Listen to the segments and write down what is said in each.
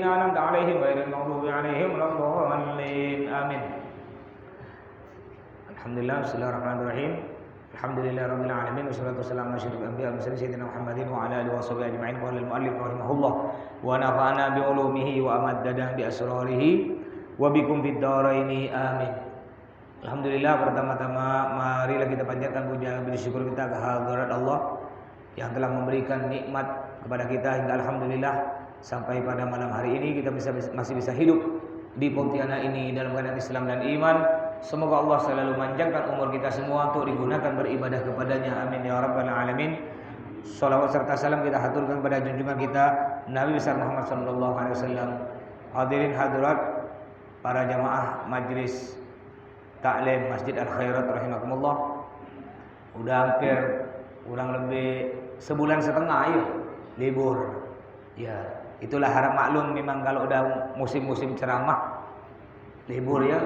الذين أنعمت عليهم غير المغضوب عليهم ولا الضالين آمين. Alhamdulillah, bismillahirrahmanirrahim. Alhamdulillahirabbil alamin wassalatu wassalamu ala asyrofil anbiya'i wal mursalin sayyidina Muhammadin wa ala alihi washabihi ajma'in. Qala al-mu'allif rahimahullah wa nafa'ana bi ulumihi wa amaddana bi asrarihi wa bikum fid dharaini amin. Alhamdulillah, pertama-tama marilah kita panjatkan puja bersyukur kita ke hadirat Allah yang telah memberikan nikmat kepada kita hingga alhamdulillah sampai pada malam hari ini kita masih bisa hidup di Pontianak ini dalam keadaan Islam dan iman. Semoga Allah selalu manjangkan umur kita semua untuk digunakan beribadah kepadanya. Amin ya rabbal alamin. Salawat serta salam kita haturkan kepada junjungan kita Nabi besar Muhammad sallallahu alaihi wasallam. Hadirin hadirat para jamaah majlis taklim Masjid Al Khairat rahimakumullah. Udah hampir kurang lebih sebulan setengah ya libur. Ya, itulah harap maklum memang kalau udah musim-musim ceramah libur ya.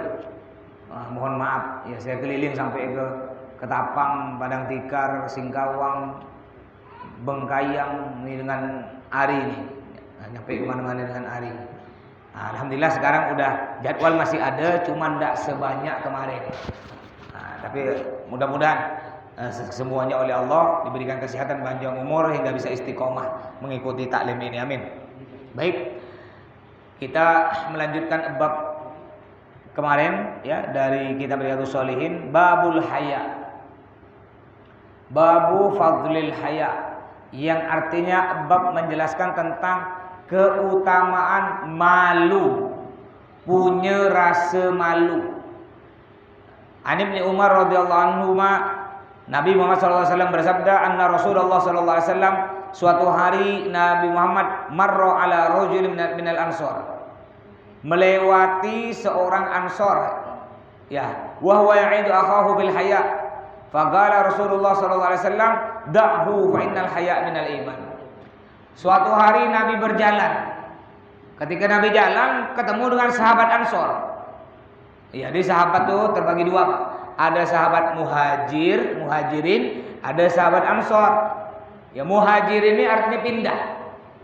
Mohon maaf ya, saya keliling sampai ke Ketapang, Padang Tikar, Singkawang, Bengkayang ini dengan Ari ini. Nyampe kemana-mana dengan Ari. Alhamdulillah sekarang udah jadwal masih ada, cuma tidak sebanyak kemarin. Tapi mudah-mudahan semuanya oleh Allah diberikan kesehatan, panjang umur hingga bisa istiqomah mengikuti taklim ini. Amin. Baik, kita melanjutkan bab kemarin ya dari kitab Riyadhus Shalihin, babul haya, babu fadlil haya, yang artinya bab menjelaskan tentang keutamaan malu, punya rasa malu. An Ibnu Umar radhiyallahu anhu Nabi Muhammad SAW bersabda, anna Rasulullah SAW, suatu hari Nabi Muhammad marra ala rajul minal ansor, melewati seorang ansor, ya, wa huwa ya'idu akhahu bil haya, faqala Rasulullah sallallahu alaihi wasallam da'hu fa innal haya minal iman. Suatu hari Nabi berjalan, ketika Nabi jalan ketemu dengan sahabat ansor. Ya, di sahabat tuh terbagi dua, Pak. Ada sahabat muhajirin, ada sahabat ansor. Ya, muhajirin ini artinya pindah,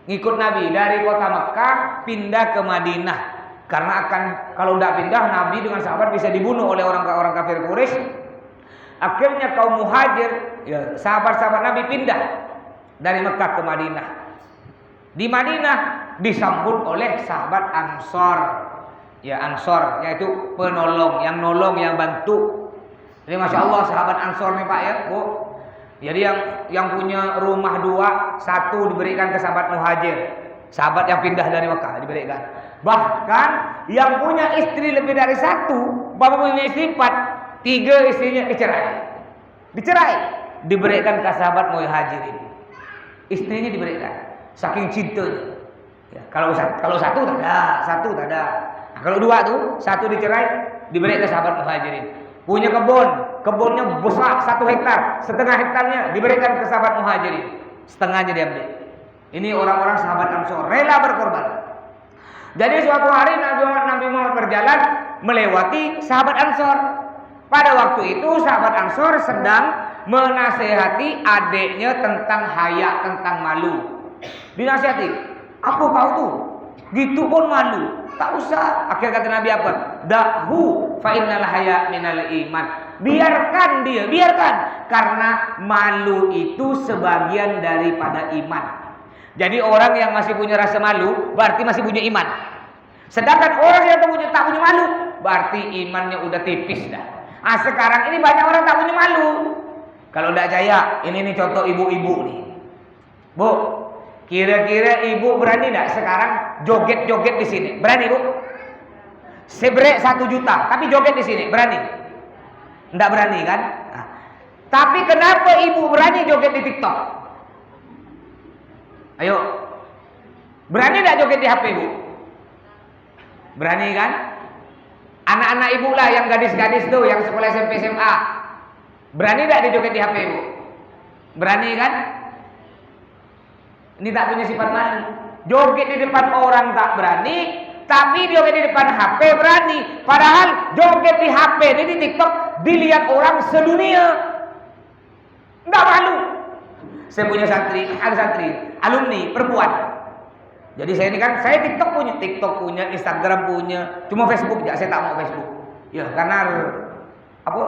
ngikut Nabi dari kota Mekah pindah ke Madinah. Karena kalau tidak pindah Nabi dengan sahabat bisa dibunuh oleh orang kafir Quraisy. Akhirnya kaum muhajir, ya, sahabat-sahabat Nabi pindah dari Mekah ke Madinah. Di Madinah disambut oleh sahabat Ansor. Ya, Ansor yaitu penolong, yang nolong, yang bantu. Jadi masya Allah sahabat Ansor nih Pak ya, Bu. Jadi yang punya rumah dua, satu diberikan ke sahabat muhajir, sahabat yang pindah dari Mekah diberikan. Bahkan yang punya istri lebih dari satu, bapak punya istri 4, 3 istrinya dicerai, diberikan ke sahabat muhajirin. Istrinya diberikan, saking cintanya. Ya, kalau satu tak ada. Nah, kalau 2 tuh, 1 dicerai, diberikan ke sahabat muhajirin. Punya kebunnya besar 1 hektar, setengah hektarnya diberikan ke sahabat muhajirin, setengahnya diambil. Ini orang-orang sahabat Ansor rela berkorban. Jadi suatu hari Nabi Muhammad berjalan melewati sahabat Ansor. Pada waktu itu sahabat Ansor sedang menasehati adiknya tentang haya, tentang malu. Dinasihati, apa kau tuh? Gitu pun malu. Tak usah. Akhir kata Nabi apa? Da'hu fa innal haya minal iman. Biarkan. Karena malu itu sebagian daripada iman. Jadi orang yang masih punya rasa malu berarti masih punya iman. Sedangkan orang yang tak punya malu berarti imannya udah tipis dah. Sekarang ini banyak orang tak punya malu. Kalau tidak jaya, ini contoh ibu-ibu nih. Bu, kira-kira ibu berani tidak sekarang joget-joget di sini? Berani, Bu? Sebrek 1 juta, tapi joget di sini, berani? Tidak berani kan? Nah, tapi kenapa ibu berani joget di TikTok? Ayo, berani tidak joget di HP, Bu? Berani kan? Anak-anak ibu lah yang gadis-gadis tuh, yang sekolah SMP SMA, berani tidak dijoget di HP, Bu? Berani kan? Ini tak punya sifat malu. Joget di depan orang tak berani, tapi joget di depan HP berani. Padahal joget di HP ini di TikTok dilihat orang sedunia. Enggak malu. Saya punya ada santri, alumni perempuan. Jadi saya ini kan, saya TikTok punya, Instagram punya, cuma Facebook ya, saya tak mau Facebook. Ya, karena apa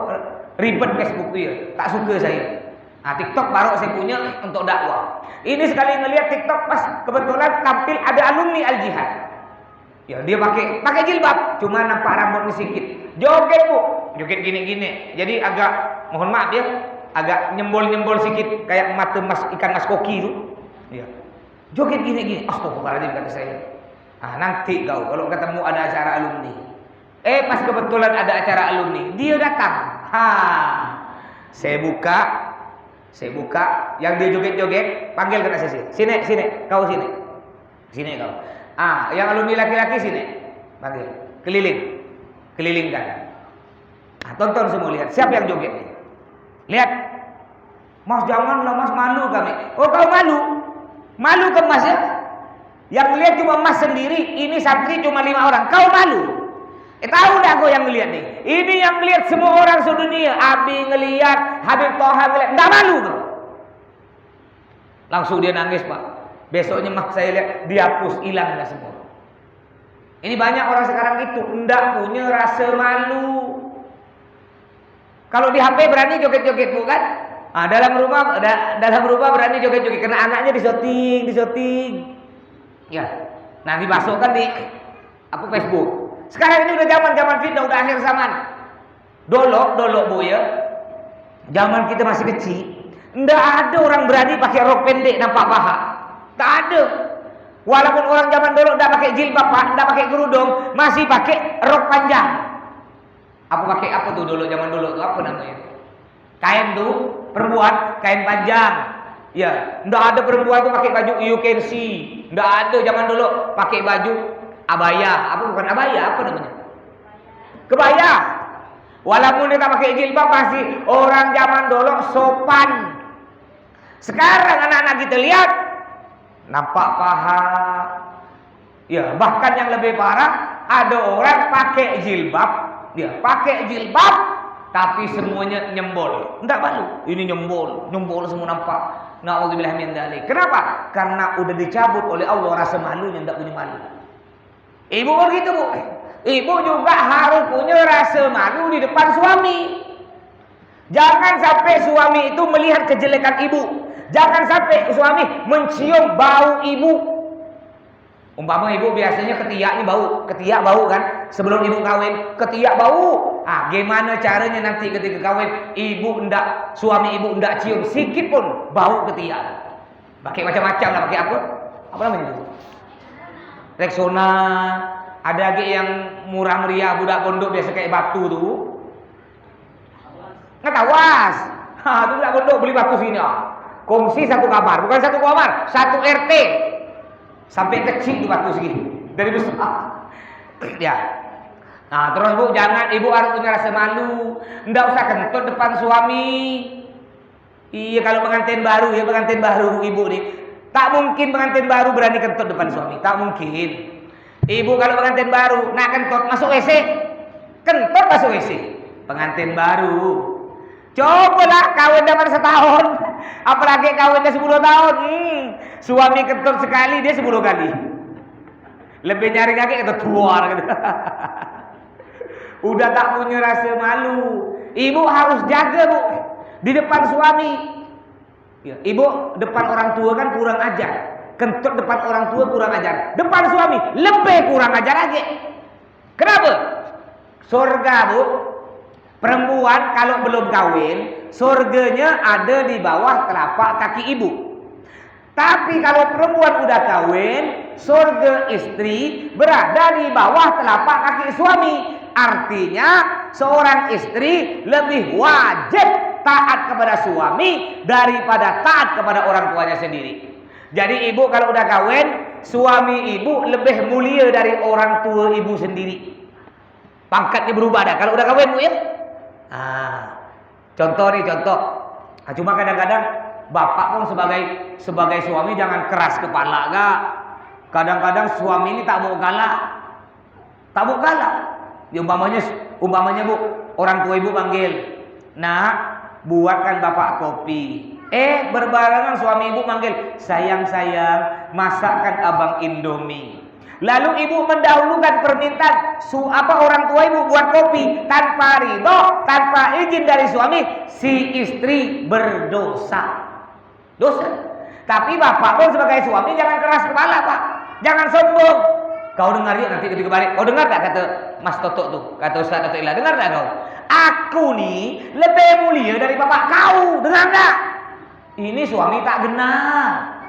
ribet Facebook itu ya, tak suka saya. Nah, TikTok baru saya punya untuk dakwah. Ini sekali ngelihat TikTok pas kebetulan tampil ada alumni Al Jihad. Ya, dia pakai jilbab, cuma nampak rambutnya sedikit. Joget, Bu. Joget gini-gini. Jadi agak, mohon maaf ya, agak nyembol-nyembol sedikit kayak mata ikan mas koki itu. Ya. Joget gini-gini. Astagfirullahaladzim kata saya. Nanti kau kalau ketemu ada acara alumni. Pas kebetulan ada acara alumni, dia datang. Saya buka, yang dia joget-joget, panggil kata saya. Sini, kau sini. Sini kau. Yang alumni laki-laki sini. Panggil. Kelilingkan. Tonton semua, lihat siapa yang joget nih. Lihat. Mas janganlah Mas, malu kami. Oh, kau malu? Malu ke Mas ya? Yang lihat cuma Mas sendiri, ini santri cuma 5 orang. Kau malu? Tahu dah kau yang ngelihat nih. Ini yang ngelihat semua orang sedunia. Abi ngelihat, Habib Toha ngelihat. Enggak malu kau? Langsung dia nangis, Pak. Besoknya Mas saya lihat dihapus, hilang dah semua. Ini banyak orang sekarang itu enggak punya rasa malu. Kalau di HP berani joget-joget bukan? Dalam rumah berani joget-joget karena anaknya disyuting. Ya. Nah, dimasukkan di Facebook. Sekarang ini udah zaman fitnah, udah akhir zaman. Dulu Bu ya. Zaman kita masih kecil, enggak ada orang berani pakai rok pendek nampak paha. Tak ada. Walaupun orang zaman dulu enggak pakai jilbab, enggak pakai kerudung, masih pakai rok panjang. Pakai apa tuh dulu zaman dulu tuh apa namanya? Kain tuh, perempuan kain panjang. Ya, enggak ada perempuan tuh pakai baju you can see. Enggak ada zaman dulu pakai baju abaya. Bukan abaya, apa namanya? Kebaya. Walaupun dia tak pakai jilbab, masih orang zaman dulu sopan. Sekarang anak-anak kita lihat nampak paha. Ya, bahkan yang lebih parah, ada orang pakai jilbab, tapi semuanya nyembol. Enggak malu. Ini nyembol semua nampak. Nauzubillah min dzalik. Kenapa? Karena udah dicabut oleh Allah rasa malunya, enggak punya malu. Ibu begitu, Bu. Ibu juga harus punya rasa malu di depan suami. Jangan sampai suami itu melihat kejelekan ibu. Jangan sampai suami mencium bau ibu. Umpama ibu biasanya ketiaknya bau. Ketiak bau kan? Sebelum ibu kawin, ketiak bau. Gimana caranya nanti ketika kawin, suami ibu enggak cium sedikit pun bau ketiak. Pakai macam-macam lah, pakai apa? Apa namanya itu? Rexona. Ada lagi yang murah meriah budak pondok biasa kayak batu tuh. Ngetawas. Itu budak pondok beli batu sini. Kongsi satu kamar, bukan satu kamar, satu RT. Sampai kecil tuh batu segini. Dari besar. Ya. Nah, terus Bu, jangan ibu harus punya rasa malu. Enggak usah kentut depan suami. Iya, kalau pengantin baru ibu nih. Tak mungkin pengantin baru berani kentut depan suami, tak mungkin. Ibu kalau pengantin baru nak kentut masuk WC. Kentut masuk WC. Pengantin baru. Cobalah kawin zaman setahun. Apalagi kawinnya 10 tahun. Suami kentut sekali, dia 10 kali. Lebih nyari lagi kentut keluar gitu. Udah tak punya rasa malu. Ibu harus jaga, Bu. Di depan suami. Ya, ibu depan orang tua kan kurang ajar. Kentut depan orang tua kurang ajar. Depan suami lebih kurang ajar lagi. Kenapa? Surga, Bu. Perempuan kalau belum kawin, surganya ada di bawah telapak kaki ibu. Tapi kalau perempuan udah kawin, surga istri berada di bawah telapak kaki suami. Artinya seorang istri lebih wajib taat kepada suami daripada taat kepada orang tuanya sendiri. Jadi ibu kalau udah kawin, suami ibu lebih mulia dari orang tua ibu sendiri. Pangkatnya berubah dah kalau udah kawin, Bu ya. Contoh. Cuma kadang-kadang bapak pun sebagai suami jangan keras kepala gak. Kadang-kadang suami ini tak mau galak. Ya, umpamanya Bu, orang tua ibu panggil, "Nak, buatkan bapak kopi. Berbarengan suami ibu manggil, sayang-sayang, masakkan abang Indomie. Lalu ibu mendahulukan permintaan orang tua ibu buat kopi tanpa ridho, tanpa izin dari suami, si istri berdosa. Dosa. Tapi bapak pun sebagai suami jangan keras kepala, Pak. Jangan sombong. Kau dengar ya nanti ketika balik. Kau dengar tak kata Mas Toto tuh, kata Ustaz Toto Ila, dengar tak kau? Aku nih lebih mulia dari bapak kau, dengar tak? Ini suami tak genah.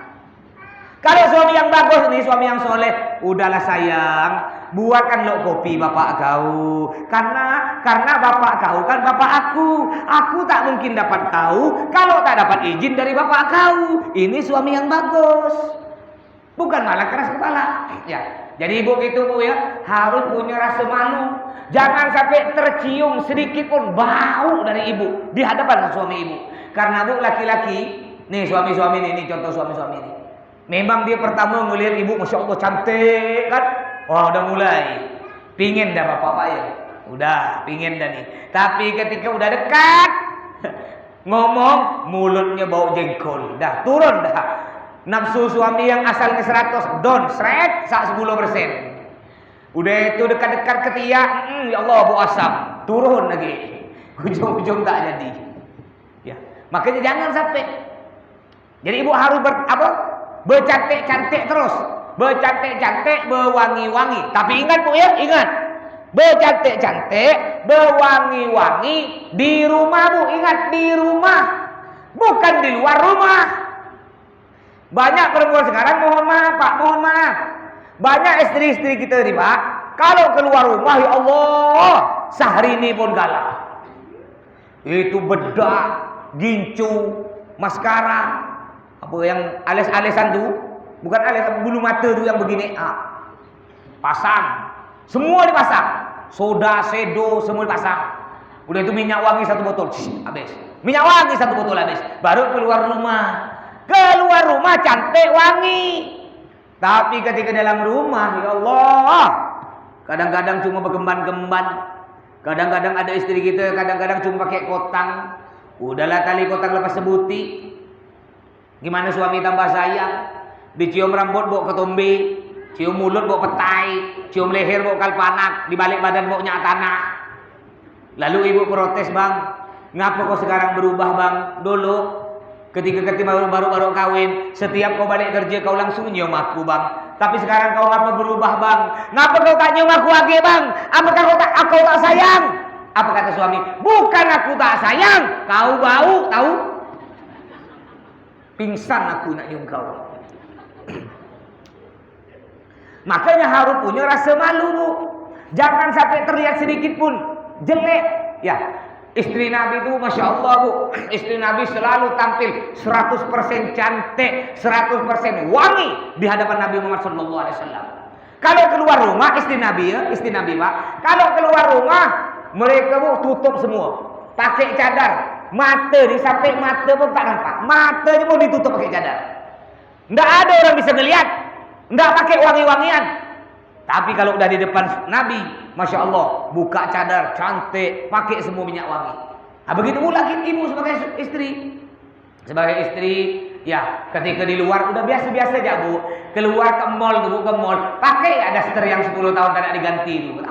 Kalau suami yang bagus nih, suami yang soleh, udahlah sayang, buatkan lo kopi bapak kau. Karena bapak kau kan bapak aku. Aku tak mungkin dapat kau kalau tak dapat izin dari bapak kau. Ini suami yang bagus. Bukan malah keras kepala. Ya. Jadi ibu gitu Bu ya, harus punya rasa malu. Jangan sampai tercium sedikit pun bau dari ibu di hadapan suami ibu. Karena Bu laki-laki, nih suami-suami ini contoh suami-suami ini. Memang dia pertama melihat ibu, Masya Allah cantik kan. Wah udah mulai pingin dah bapak ya. Udah pingin dah nih. Tapi ketika udah dekat ngomong, mulutnya bau jengkol. Dah turun dah. Nafsu suami yang asalnya 100 down seret 10%. Udah itu dekat-dekat ketiak, ya Allah bau asam. Turun lagi. Ujung-ujung tak jadi. Ya, makanya jangan sampai. Jadi ibu harus bercantik-cantik terus, bercantik-cantik, berwangi-wangi. Tapi ingat Bu ya, ingat, bercantik-cantik, berwangi-wangi di rumah Bu. Ingat, di rumah, bukan di luar rumah. Banyak perempuan sekarang, mohon maaf Pak, mohon maaf. Banyak istri-istri kita nih Pak, kalau keluar rumah ya Allah, Syahrini pun galak. Itu bedak, gincu, maskara. Apa yang alis-alisan tuh, bukan alis, bulu mata tuh yang begini, pasang, semua dipasang, soda, sedo, semua dipasang. Udah itu minyak wangi 1 botol, habis. Minyak wangi 1 botol habis, baru keluar rumah. Keluar rumah cantik wangi. Tapi ketika dalam rumah, ya Allah, kadang-kadang cuma bergemban-gemban. Kadang-kadang ada istri kita, kadang-kadang cuma pakai kotang. Udahlah tali kotang lepas sebuti. Gimana suami tambah sayang? Dicium rambut bawa ketombe, cium mulut bawa petai, cium leher bawa kalpanak, di balik badan bawa nyak tanah. Lalu ibu protes, bang, ngapa kau sekarang berubah bang? Dulu ketika baru kawin, setiap kau balik kerja kau langsung nyium aku bang. Tapi sekarang kau ngapa berubah bang? Ngapa kau tak nyium aku lagi bang? Apakah kau tak sayang? Apa kata suami? Bukan aku tak sayang, kau bau, tahu? Pingsan aku nak nyium kau. Makanya harus punya rasa malu Bu. Jangan sampai terlihat sedikit pun jelek. Ya, istri Nabi itu Masya Allah Bu. Istri Nabi selalu tampil 100% cantik, 100% wangi di hadapan Nabi Muhammad SAW. Kalau keluar rumah istri Nabi Pak, kalau keluar rumah mereka Bu tutup semua, pakai cadar, mata ni sampai mata pun tak nampak, matanya pun ditutup pakai cadar. Nggak ada orang bisa ngelihat, nggak pakai wangi-wangian. Tapi kalau udah di depan Nabi, Masya Allah, buka cadar, cantik, pakai semua minyak wangi. Nah, begitu pula ibu sebagai istri. Sebagai istri, ya ketika di luar udah biasa-biasa aja Bu. Keluar ke mall, ke mall, pakai daster yang 10 tahun tak diganti Bu.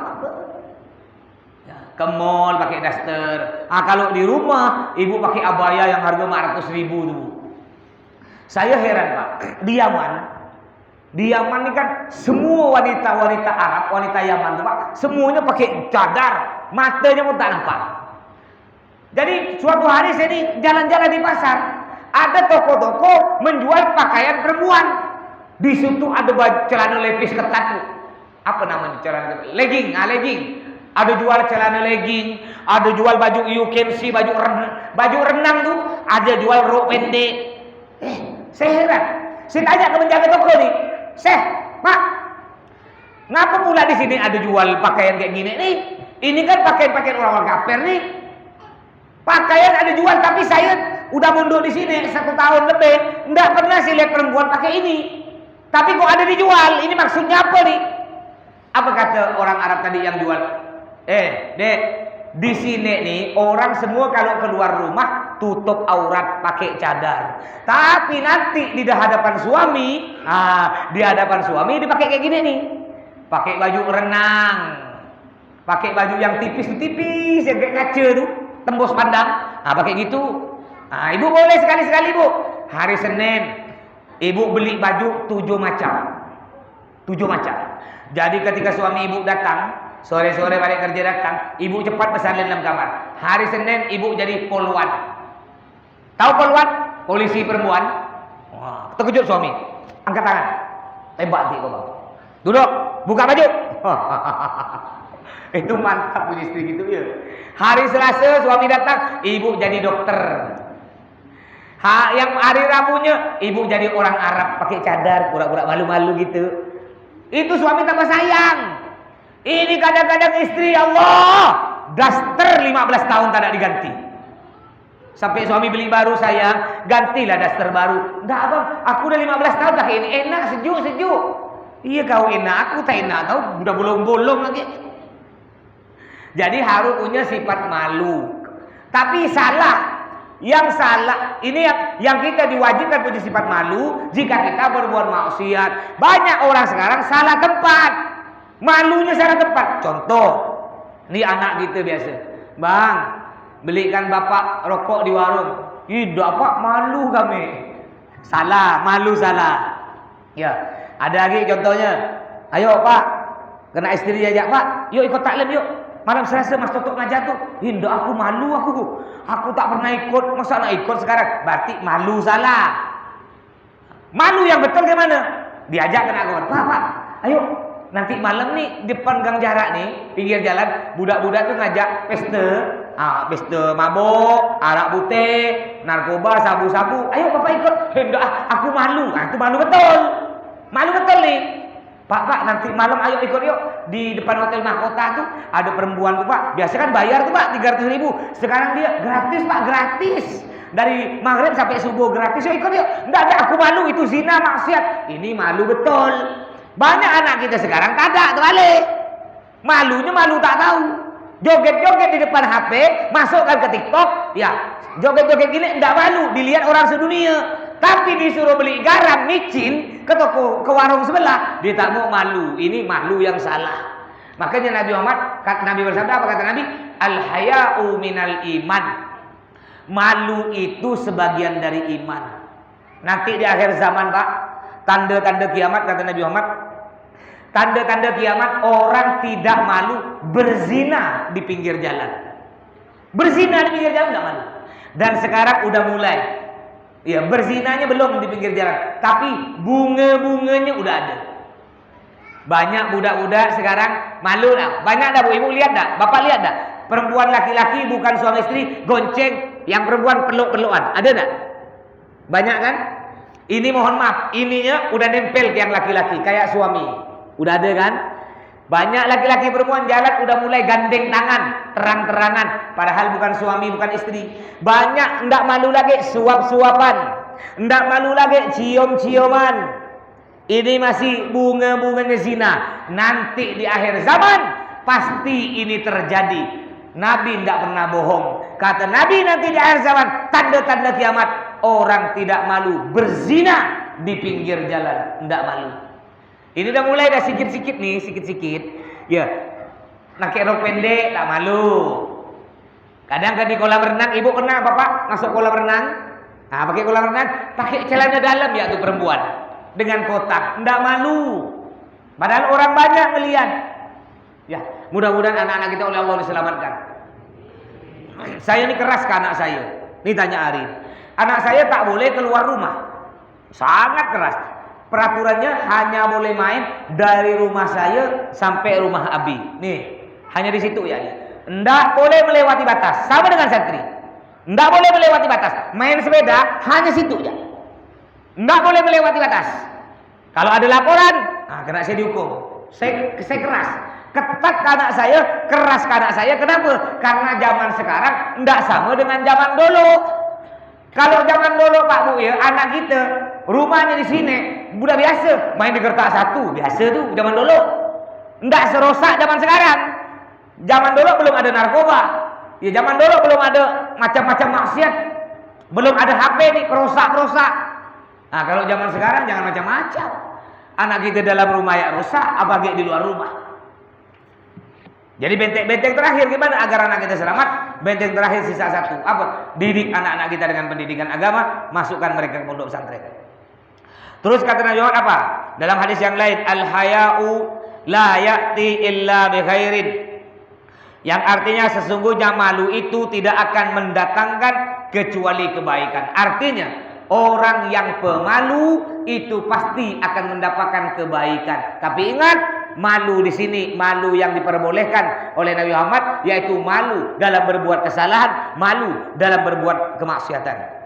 Ya, ke mall pakai daster. Kalau di rumah, ibu pakai abaya yang harga 400.000 tuh. Saya heran Pak, di Yaman ini kan semua wanita-wanita Arab, wanita Yaman tuh Pak, semuanya pakai cadar, matanya pun tak nampak. Jadi suatu hari saya ini jalan-jalan di pasar, ada toko-toko menjual pakaian perempuan. Di situ ada celana lepis ketat tuh. Apa namanya celana legging? Legging. Ada jual celana legging, ada jual baju you can see, baju renang tuh, ada jual rok pendek. Saya heran. Saya tanya ke penjaga toko nih, Pak, ngapa pula di sini ada jual pakaian kayak gini nih? Ini kan pakaian-pakaian orang-orang kafir nih. Pakaian ada jual, tapi saya udah mundur di sini 1 tahun lebih, nggak pernah sih lihat perempuan pakai ini. Tapi kok ada dijual? Ini maksudnya apa nih? Apa kata orang Arab tadi yang jual? Dek, di sini nih orang semua kalau keluar rumah tutup aurat pakai cadar. Tapi nanti di hadapan suami, di hadapan suami dipakai kayak gini nih. Pakai baju renang. Pakai baju yang tipis-tipis yang kayak kaca tuh, tembus pandang. Pakai gitu. Ibu boleh sekali-sekali, Bu. Hari Senin ibu beli baju 7 macam. 7 macam. Jadi ketika suami ibu datang, sore-sore balik kerja datang, ibu cepat pesan dalam kamar. Hari Senin ibu jadi polwan. Tahu polwan? Polisi perempuan. Wah, terkejut suami. Angkat tangan. Tembak hati kau, Bang. Duduk, buka baju. Itu mantap punya istri gitu ya. Hari Selasa suami datang, ibu jadi dokter. Yang hari Rabunya ibu jadi orang Arab pakai cadar, pura-pura malu-malu gitu. Itu suami tambah sayang. Ini kadang-kadang istri, Allah, daster 15 tahun tak ada diganti. Sampai suami beli baru, sayang, gantilah daster baru. Enggak, Abang, aku udah 15 tahun dah ini enak, sejuk. Iya kau enak, aku tak enak, kau udah bolong-bolong lagi. Jadi harus punya sifat malu. Tapi salah. Yang salah ini yang kita diwajibkan punya sifat malu jika kita berbuat maksiat. Banyak orang sekarang salah tempat. Malunya salah tempat. Contoh, ini anak kita biasa. Bang, belikan bapak rokok di warung. Tidak, Pak, malu kami. Salah, malu salah. Ya, ada lagi contohnya. Ayo, Pak, kena istri ajak, Pak. Yuk ikut taklim yuk. Malam Selasa Mas Toto ngajar tuh. Hinda, aku malu aku. Aku tak pernah ikut. Masa nak ikut sekarang? Berarti malu salah. Malu yang betul gimana? Diajak kena kawan. Pak, ayo. Nanti malam nih depan gang jarak nih, pinggir jalan, budak-budak tuh ngajak pesta. Pesta mabok, arak putih, narkoba, sabu-sabu. Ayo Bapak ikut. Hinda, aku malu. Itu malu betul. Malu betul nih. Pak, nanti malam ayo ikut yuk. Di depan Hotel Mahkota tuh ada perempuan tuh, Pak. Biasa kan bayar tuh, Pak, 300.000. Sekarang dia gratis, Pak, gratis. Dari maghrib sampai subuh gratis. Yuk ikut yuk. Enggak ada, aku malu, itu zina, maksiat. Ini malu betul. Banyak anak kita sekarang tak terbalik. Malunya malu tak tahu. Joget-joget di depan HP, masukkan ke TikTok, ya. Joget-joget gini enggak malu, dilihat orang sedunia. Tapi disuruh beli garam micin ke toko, ke warung sebelah, dia tak mau malu. Ini malu yang salah. Makanya Nabi bersabda apa kata Nabi? Al-haya'u minal iman. Malu itu sebagian dari iman. Nanti di akhir zaman, Pak, tanda-tanda kiamat kata Nabi Muhammad. Tanda-tanda kiamat orang tidak malu berzina di pinggir jalan. Berzina di pinggir jalan enggak malu. Dan sekarang udah mulai. Ya, berzinanya belum di pinggir jalan, tapi bunga-bunganya udah ada. Banyak budak-budak sekarang malu lah. Banyak dah, Bu, Ibu lihat dah, Bapak lihat dah. Perempuan laki-laki bukan suami istri gonceng, yang perempuan peluk-pelukan. Ada enggak? Banyak kan? Ini mohon maaf, ininya udah nempel ke yang laki-laki kayak suami. Udah ada kan? Banyak laki-laki perempuan jalan udah mulai gandeng tangan, terang-terangan, padahal bukan suami, bukan istri. Banyak ndak malu lagi suap-suapan, ndak malu lagi cium-ciuman. Ini masih bunga-bunganya zina. Nanti di akhir zaman pasti ini terjadi. Nabi ndak pernah bohong. Kata Nabi nanti di akhir zaman tanda-tanda kiamat orang tidak malu berzina di pinggir jalan, ndak malu. Ini udah mulai dah sikit-sikit nih, sikit-sikit. Ya, pakai rok pendek tak malu. Kadang kan di kolam renang, ibu pernah Bapak masuk kolam renang? Pakai kolam renang, pakai celana dalam ya tuh perempuan dengan kotak, ndak malu. Padahal orang banyak melihat. Ya, mudah-mudahan anak-anak kita oleh Allah diselamatkan. Saya ini keras ke anak saya. Ini tanya Ari. Anak saya tak boleh keluar rumah. Sangat keras. Peraturannya hanya boleh main dari rumah saya sampai rumah Abi. Nih, hanya di situ ya. Enggak boleh melewati batas. Sama dengan santri. Enggak boleh melewati batas. Main sepeda hanya situ ya. Enggak boleh melewati batas. Kalau ada laporan, kena saya dihukum. Saya keras. Ketat ke anak saya, keras ke anak saya. Kenapa? Karena zaman sekarang enggak sama dengan zaman dulu. Kalau zaman dulu Pak Bu ya, anak kita rumahnya di sini udah biasa main di Gertak 1, biasa tuh zaman dulu. Enggak serosak zaman sekarang. Zaman dulu belum ada narkoba. Ya zaman dulu belum ada macam-macam maksiat. Belum ada HP nih, perusak-perusak. Nah, kalau zaman sekarang jangan macam-macam. Anak kita dalam rumah ya rusak, apalagi di luar rumah. Jadi benteng terakhir gimana agar anak kita selamat? Benteng terakhir sisa satu. Apa? Didik anak-anak kita dengan pendidikan agama, masukkan mereka ke pondok pesantren. Terus kata Nabi Muhammad apa? Dalam hadis yang lain, al-haya'u la ya'ti illa bi khairin. Yang artinya sesungguhnya malu itu tidak akan mendatangkan kecuali kebaikan. Artinya orang yang pemalu itu pasti akan mendapatkan kebaikan. Tapi ingat, malu di sini malu yang diperbolehkan oleh Nabi Muhammad, yaitu malu dalam berbuat kesalahan, malu dalam berbuat kemaksiatan.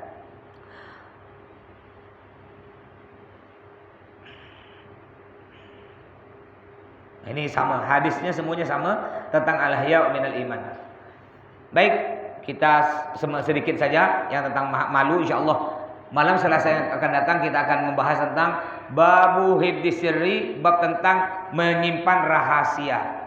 Ini sama, hadisnya semuanya sama tentang al-haya' minal iman. Baik, kita sedikit saja yang tentang malu. Insyaallah malam Selasa yang akan datang kita akan membahas tentang babu hifdzi sirri, bab tentang menyimpan rahasia.